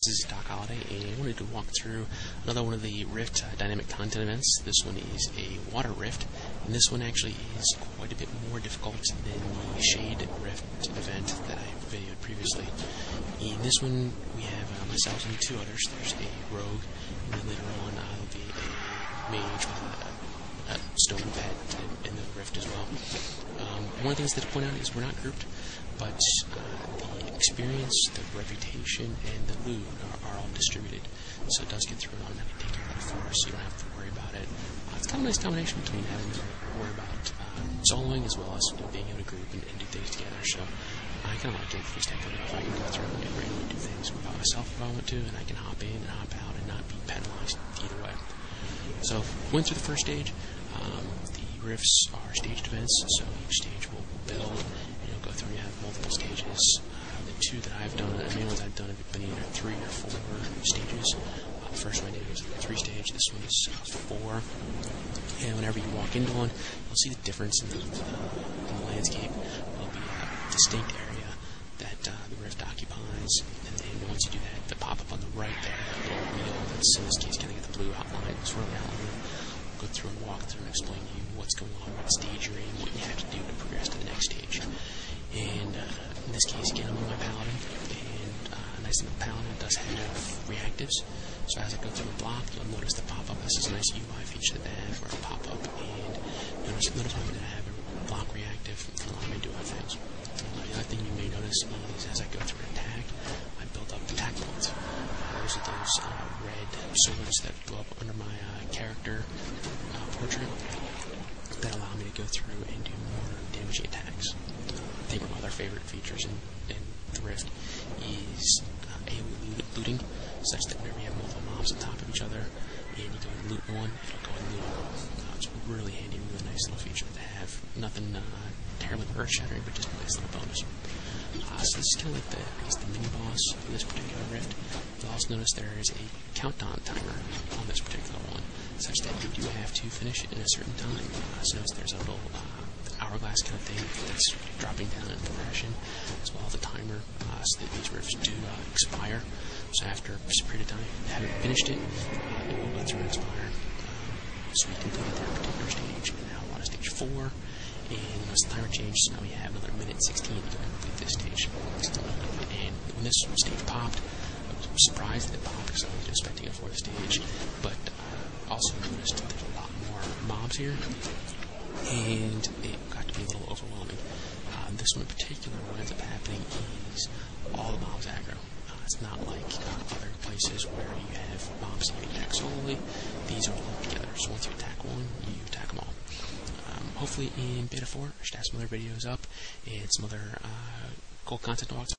This is DocHoliday, and I wanted to walk through another one of the Rift dynamic content events. This one is a water rift, and this one actually is quite a bit more difficult than the Shade Rift event that I videoed previously. In this one, we have myself and two others. There's a rogue, and then later on there'll be a mage with a stone pet in the rift as well. One of the things to point out is we're not grouped, but the experience, the reputation, and the loot are all distributed. So it does get through an automatic taking by force, so you don't have to worry about it. It's kind of a nice combination between having to worry about soloing as well as being able to group and do things together. So I kind of like it if we step it up. I can go through and randomly do things by myself if I want to, and I can hop in and hop out and not be penalized either way. So went through the first stage. The rifts are staged events, so each stage will build, and you'll go through. You have multiple stages. The two that I've done, the main ones I've done have been either 3 or 4 stages. The first one I did was a 3 stage. This one is 4. And whenever you walk into one, you'll see the difference in the landscape. There'll be a distinct area that the rift occupies, and then once you do that, the pop-up on the right there, that little wheel that's in this case kind of get the blue outline, it's really outline. Go through and walk through and explain to you what's going on, what stage you're in, what you have to do to progress to the next stage. And in this case, again, I'm on my Paladin, and a nice thing with Paladin, it does have reactives. So as I go through a block, you'll notice the pop-up. This is a nice UI feature that they have where it'll pop up and notify me that I have a block reactive and allow me to do other things. The other thing you may notice is as I go through an attack, I build up attack points. Those are those red swords that blow up under my character portrait that allow me to go through and do more damaging attacks. I think one of my other favorite features in the Rift is AoE looting, such that whenever you have multiple mobs on top of each other and you go and loot one, it'll go and loot all. It's really handy, really nice little feature to have. Nothing terribly earth-shattering, but just a nice little bonus. So this is kind of like the mini-boss in this particular Rift. You'll also notice there is a countdown timer on this particular one, such that you do have to finish it in a certain time. So notice there's a little hourglass kind of thing that's dropping down in progression, as well as a timer, so that these rifts do expire. So after a period of time, if you haven't finished it, it will go through and expire. So we completed that particular stage, and now we're on stage 4. And once the timer changes, so now we have another minute 16 to complete this stage. And when this stage popped, I was surprised that it popped because I was expecting a 4th stage, but also noticed that there's a lot more mobs here, and it got to be a little overwhelming. This one in particular, what ends up happening is all the mobs aggro. It's not like other places where you have mobs that you attack solely. These are all linked together, so once you attack one, you attack them all. Hopefully in Beta 4, I should have some other videos up and some other cool content to watch.